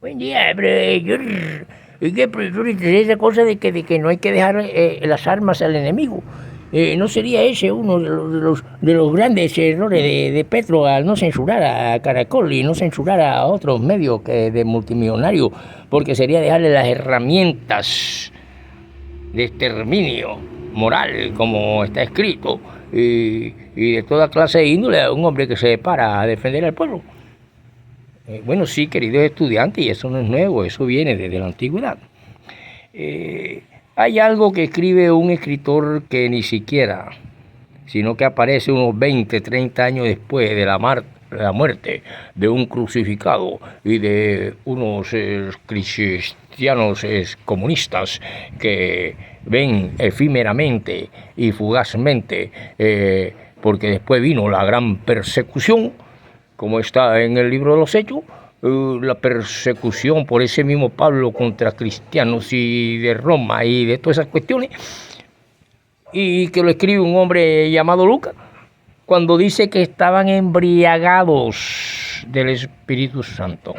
Buen día, profesor, esa cosa de que no hay que dejar las armas al enemigo. ¿No sería ese uno de los grandes errores de Petro al no censurar a Caracol y no censurar a otros medios de multimillonarios? Porque sería dejarle las herramientas de exterminio moral, como está escrito, y de toda clase de índole a un hombre que se para a defender al pueblo. Bueno, sí, queridos estudiantes, y eso no es nuevo, eso viene desde la antigüedad. Hay algo que escribe un escritor que ni siquiera, sino que aparece unos 20, 30 años después de la muerte de un crucificado y de unos cristianos comunistas que ven efímeramente y fugazmente, porque después vino la gran persecución, como está en el libro de los Hechos, la persecución por ese mismo Pablo contra cristianos y de Roma y de todas esas cuestiones, y que lo escribe un hombre llamado Lucas, cuando dice que estaban embriagados del Espíritu Santo.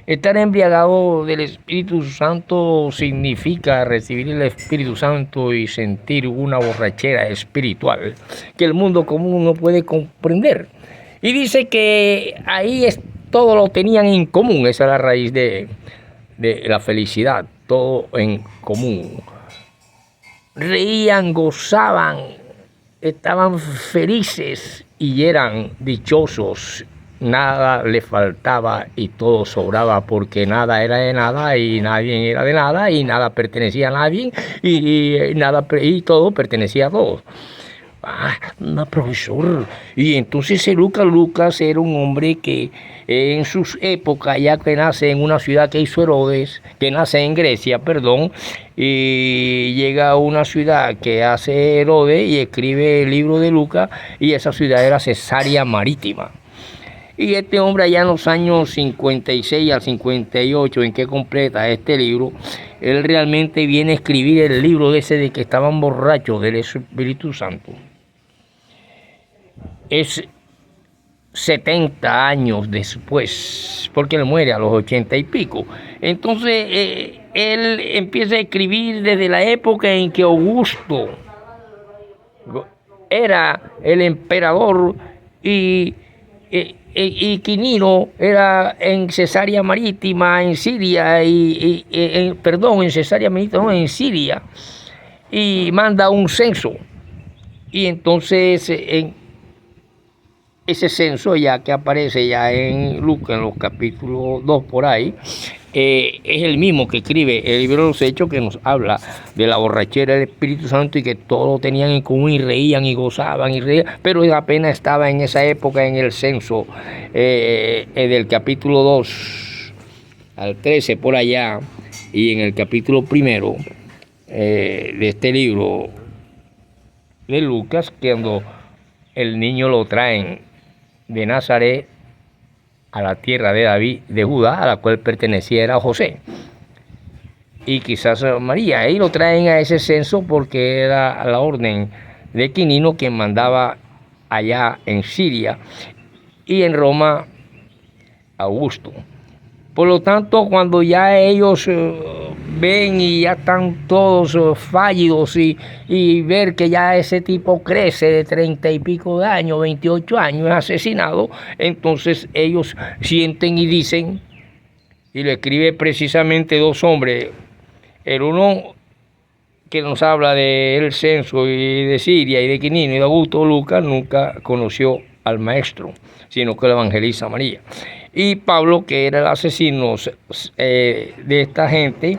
Estar embriagado del Espíritu Santo significa recibir el Espíritu Santo y sentir una borrachera espiritual que el mundo común no puede comprender. Y dice que ahí todo lo tenían en común, esa es la raíz de la felicidad, todo en común. Reían, gozaban, estaban felices y eran dichosos. Nada les faltaba y todo sobraba, porque nada era de nada y nadie era de nada y nada pertenecía a nadie y todo pertenecía a todos. No, profesor. Y entonces Lucas era un hombre que en sus épocas, ya que nace en una ciudad que hizo Herodes, que nace en Grecia, y llega a una ciudad que hace Herodes y escribe el libro de Lucas, y esa ciudad era Cesarea Marítima. Y este hombre allá en los años 56 al 58, en que completa este libro, él realmente viene a escribir el libro ese de que estaban borrachos del Espíritu Santo. Es 70 años después, porque él muere a los 80 y pico. Entonces, él empieza a escribir desde la época en que Augusto era el emperador y Quirino era en Cesarea Marítima, en Siria, en Cesarea Marítima, no, en Siria, y manda un censo. Y entonces, ese censo ya que aparece ya en Lucas, en los capítulos 2 por ahí, es el mismo que escribe el libro de los Hechos, que nos habla de la borrachera del Espíritu Santo y que todo lo tenían en común y reían y gozaban y reían, pero apenas estaba en esa época en el censo, del capítulo 2 al 13 por allá, y en el capítulo 1 de este libro de Lucas, cuando el niño lo traen de Nazaret a la tierra de David, de Judá, a la cual pertenecía era José y quizás María. Ahí lo traen a ese censo porque era la orden de Quirino, quien mandaba allá en Siria, y en Roma Augusto. Por lo tanto, cuando ya ellos ven y ya están todos fallidos y ver que ya ese tipo crece de 30 y pico de años, 28 años, es asesinado, entonces ellos sienten y dicen, y lo escribe precisamente dos hombres, el uno que nos habla del censo y de Siria y de Quirino y de Augusto, Lucas, nunca conoció al maestro, sino que lo evangeliza María. Y Pablo, que era el asesino de esta gente,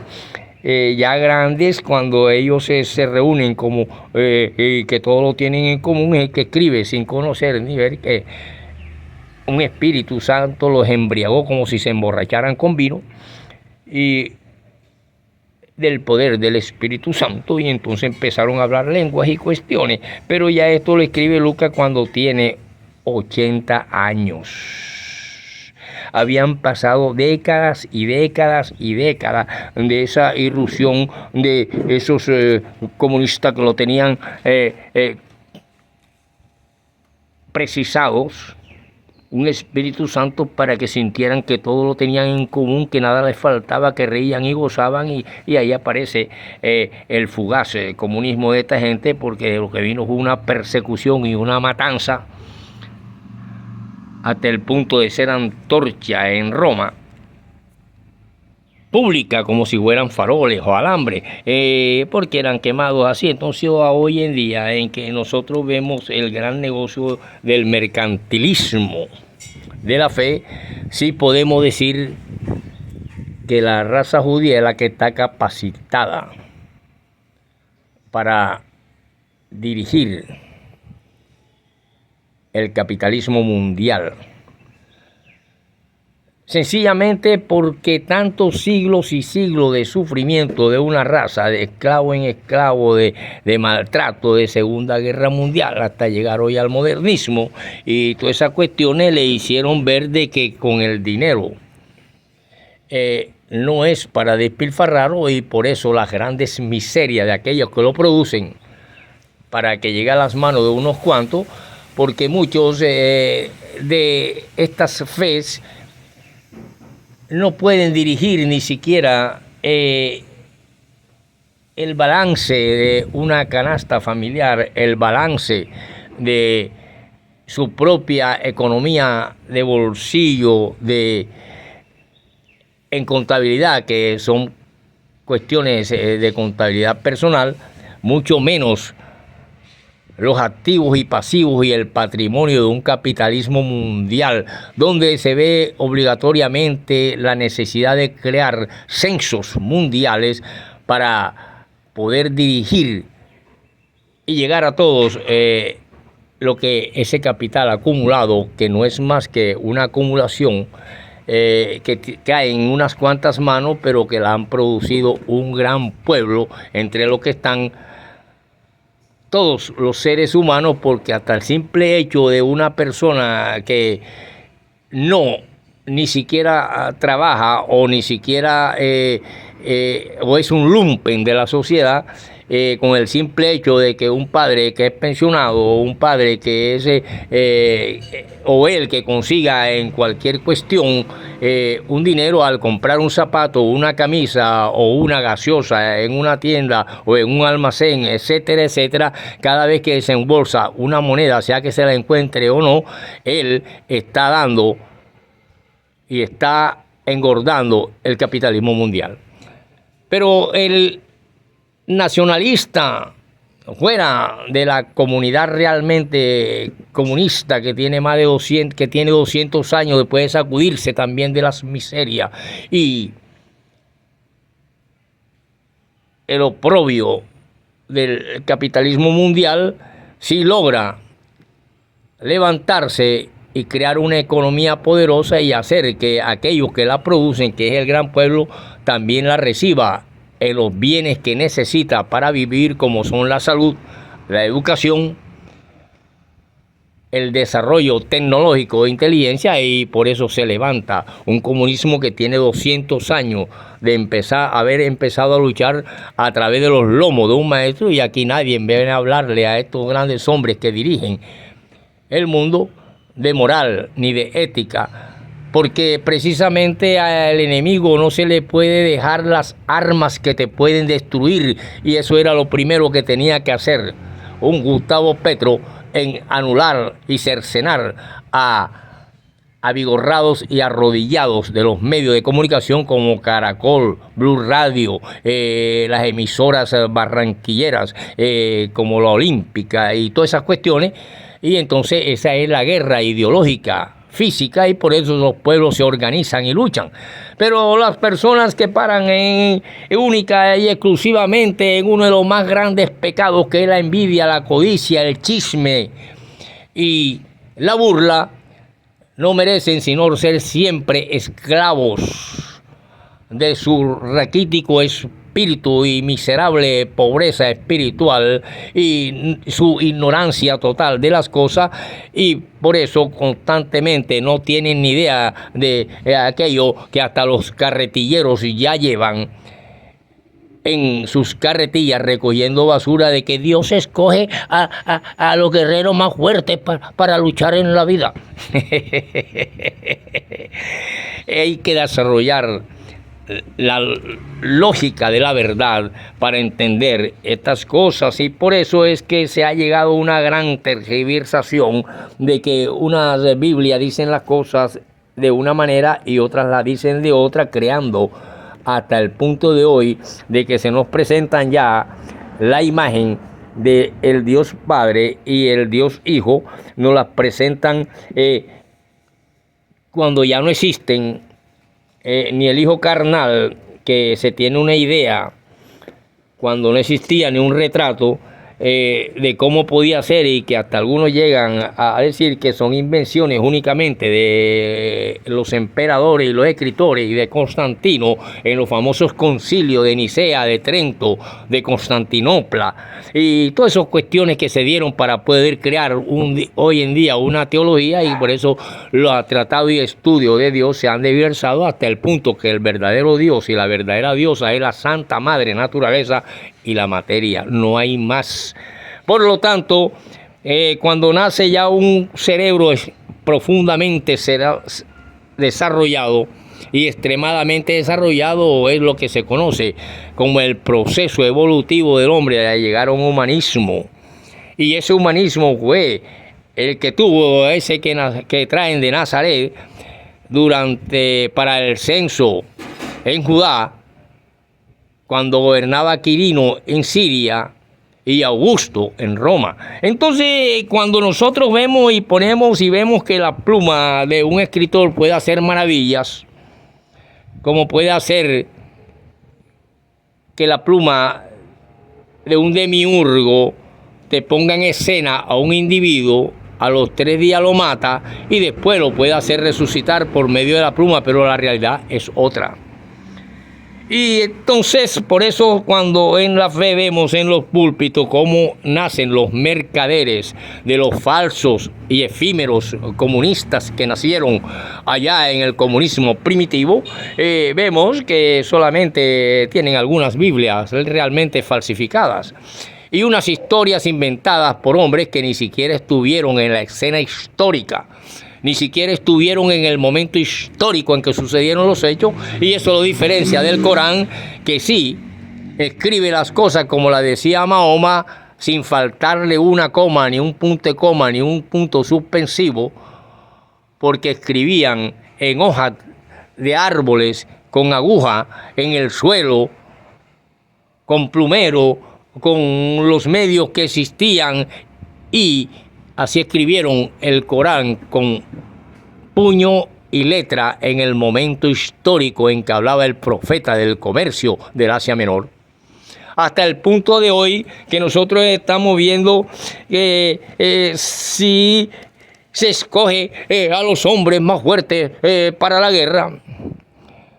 ya grandes, cuando ellos se reúnen como que todo lo tienen en común, es el que escribe sin conocer ni ver que un Espíritu Santo los embriagó como si se emborracharan con vino, y del poder del Espíritu Santo, y entonces empezaron a hablar lenguas y cuestiones. Pero ya esto lo escribe Lucas cuando tiene 80 años. Habían pasado décadas y décadas y décadas de esa irrupción de esos comunistas que lo tenían precisados, un Espíritu Santo para que sintieran que todo lo tenían en común, que nada les faltaba, que reían y gozaban, y ahí aparece el fugaz comunismo de esta gente, porque lo que vino fue una persecución y una matanza hasta el punto de ser antorcha en Roma pública, como si fueran faroles o alambre, porque eran quemados así. Entonces hoy en día en que nosotros vemos el gran negocio del mercantilismo de la fe, sí podemos decir que la raza judía es la que está capacitada para dirigir el capitalismo mundial. Sencillamente porque tantos siglos y siglos de sufrimiento de una raza, de esclavo en esclavo, de maltrato, de Segunda Guerra Mundial, hasta llegar hoy al modernismo, y todas esas cuestiones le hicieron ver de que con el dinero no es para despilfarrarlo, y por eso las grandes miserias de aquellos que lo producen para que llegue a las manos de unos cuantos, porque muchos de estas fes no pueden dirigir ni siquiera el balance de una canasta familiar, el balance de su propia economía de bolsillo, en contabilidad, que son cuestiones de contabilidad personal, mucho menos los activos y pasivos y el patrimonio de un capitalismo mundial, donde se ve obligatoriamente la necesidad de crear censos mundiales para poder dirigir y llegar a todos lo que ese capital acumulado, que no es más que una acumulación que cae en unas cuantas manos, pero que la han producido un gran pueblo, entre los que están todos los seres humanos, porque hasta el simple hecho de una persona que no ni siquiera trabaja o ni siquiera o es un lumpen de la sociedad, con el simple hecho de que un padre que es pensionado o un padre que es o él que consiga en cualquier cuestión un dinero al comprar un zapato, una camisa o una gaseosa en una tienda o en un almacén, etcétera, etcétera, cada vez que desembolsa una moneda, sea que se la encuentre o no, él está dando y está engordando el capitalismo mundial. Pero el nacionalista, fuera de la comunidad realmente comunista, que tiene más de 200 años después de sacudirse también de las miserias y el oprobio del capitalismo mundial, sí logra levantarse y crear una economía poderosa y hacer que aquellos que la producen, que es el gran pueblo, también la reciba en los bienes que necesita para vivir, como son la salud, la educación, el desarrollo tecnológico de inteligencia, y por eso se levanta un comunismo que tiene 200 años de haber empezado a luchar a través de los lomos de un maestro, y aquí nadie viene a hablarle a estos grandes hombres que dirigen el mundo de moral ni de ética, porque precisamente al enemigo no se le puede dejar las armas que te pueden destruir, y eso era lo primero que tenía que hacer un Gustavo Petro, en anular y cercenar a avigorrados y arrodillados de los medios de comunicación como Caracol, Blue Radio, las emisoras barranquilleras como la Olímpica y todas esas cuestiones. Y entonces esa es la guerra ideológica física, y por eso los pueblos se organizan y luchan. Pero las personas que paran única y exclusivamente en uno de los más grandes pecados, que es la envidia, la codicia, el chisme y la burla, no merecen sino ser siempre esclavos de su raquítico espíritu y miserable pobreza espiritual y su ignorancia total de las cosas, y por eso constantemente no tienen ni idea de aquello que hasta los carretilleros ya llevan en sus carretillas recogiendo basura de que Dios escoge a los guerreros más fuertes para luchar en la vida. Hay que desarrollar la lógica de la verdad para entender estas cosas, y por eso es que se ha llegado a una gran tergiversación de que unas Biblias dicen las cosas de una manera y otras las dicen de otra, creando hasta el punto de hoy de que se nos presentan ya la imagen de el Dios Padre y el Dios Hijo, nos las presentan cuando ya no existen, ni el Hijo carnal, que se tiene una idea, cuando no existía ni un retrato de cómo podía ser, y que hasta algunos llegan a decir que son invenciones únicamente de los emperadores y los escritores y de Constantino en los famosos concilios de Nicea, de Trento, de Constantinopla, y todas esas cuestiones que se dieron para poder crear hoy en día una teología. Y por eso los tratados y estudios de Dios se han diversado hasta el punto que el verdadero Dios y la verdadera diosa es la Santa Madre Naturaleza y la materia, no hay más. Por lo tanto, cuando nace ya un cerebro profundamente desarrollado y extremadamente desarrollado, es lo que se conoce como el proceso evolutivo del hombre a llegar a un humanismo. Y ese humanismo fue el que tuvo ese que traen de Nazaret para el censo en Judá, cuando gobernaba Quirino en Siria y Augusto en Roma. Entonces, cuando nosotros vemos y ponemos y vemos que la pluma de un escritor puede hacer maravillas, como puede hacer que la pluma de un demiurgo te ponga en escena a un individuo, a los 3 días lo mata y después lo puede hacer resucitar por medio de la pluma, pero la realidad es otra. Y entonces, por eso cuando en la fe vemos en los púlpitos cómo nacen los mercaderes de los falsos y efímeros comunistas que nacieron allá en el comunismo primitivo, vemos que solamente tienen algunas Biblias realmente falsificadas y unas historias inventadas por hombres que ni siquiera estuvieron en la escena histórica, ni siquiera estuvieron en el momento histórico en que sucedieron los hechos, y eso lo diferencia del Corán, que sí escribe las cosas como las decía Mahoma, sin faltarle una coma, ni un punto de coma, ni un punto suspensivo, porque escribían en hojas de árboles, con aguja, en el suelo, con plumero, con los medios que existían, y así escribieron el Corán con puño y letra en el momento histórico en que hablaba el profeta del comercio del Asia Menor. Hasta el punto de hoy que nosotros estamos viendo que si se escoge a los hombres más fuertes para la guerra,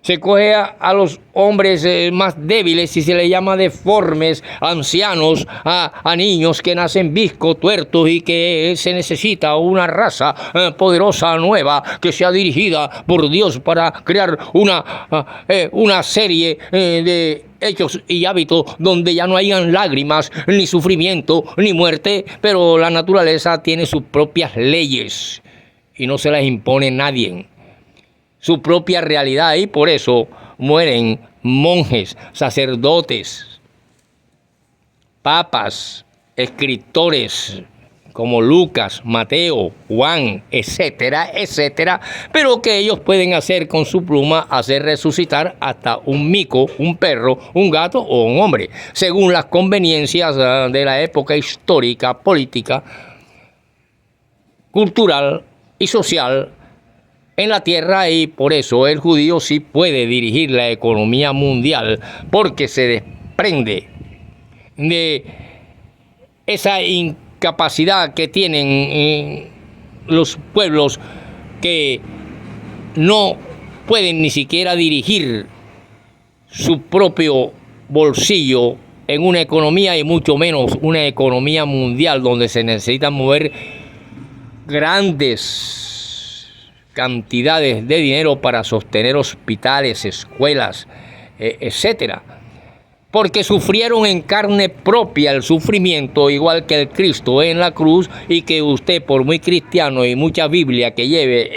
se coge a los hombres más débiles, si se le llama deformes, ancianos, a niños que nacen viscos, tuertos, y que se necesita una raza poderosa, nueva, que sea dirigida por Dios para crear una serie de hechos y hábitos donde ya no hayan lágrimas, ni sufrimiento, ni muerte, pero la naturaleza tiene sus propias leyes y no se las impone nadie, su propia realidad, y por eso mueren monjes, sacerdotes, papas, escritores como Lucas, Mateo, Juan, etcétera, etcétera, pero que ellos pueden hacer con su pluma, hacer resucitar hasta un mico, un perro, un gato o un hombre, según las conveniencias de la época histórica, política, cultural y social en la tierra. Y por eso el judío sí puede dirigir la economía mundial, porque se desprende de esa incapacidad que tienen los pueblos, que no pueden ni siquiera dirigir su propio bolsillo en una economía, y mucho menos una economía mundial donde se necesitan mover grandes cantidades de dinero para sostener hospitales, escuelas, etcétera. porque sufrieron en carne propia el sufrimiento, igual que el Cristo en la cruz, y que usted, por muy cristiano y mucha Biblia que lleve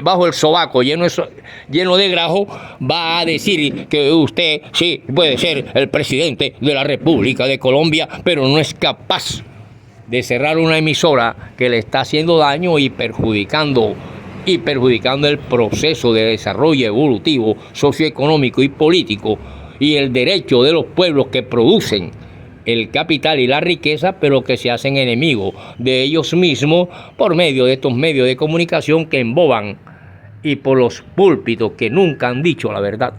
bajo el sobaco lleno de grajo, va a decir que usted sí puede ser el presidente de la República de Colombia, pero no es capaz de cerrar una emisora que le está haciendo daño y perjudicando el proceso de desarrollo evolutivo, socioeconómico y político, y el derecho de los pueblos que producen el capital y la riqueza, pero que se hacen enemigos de ellos mismos por medio de estos medios de comunicación que emboban, y por los púlpitos que nunca han dicho la verdad.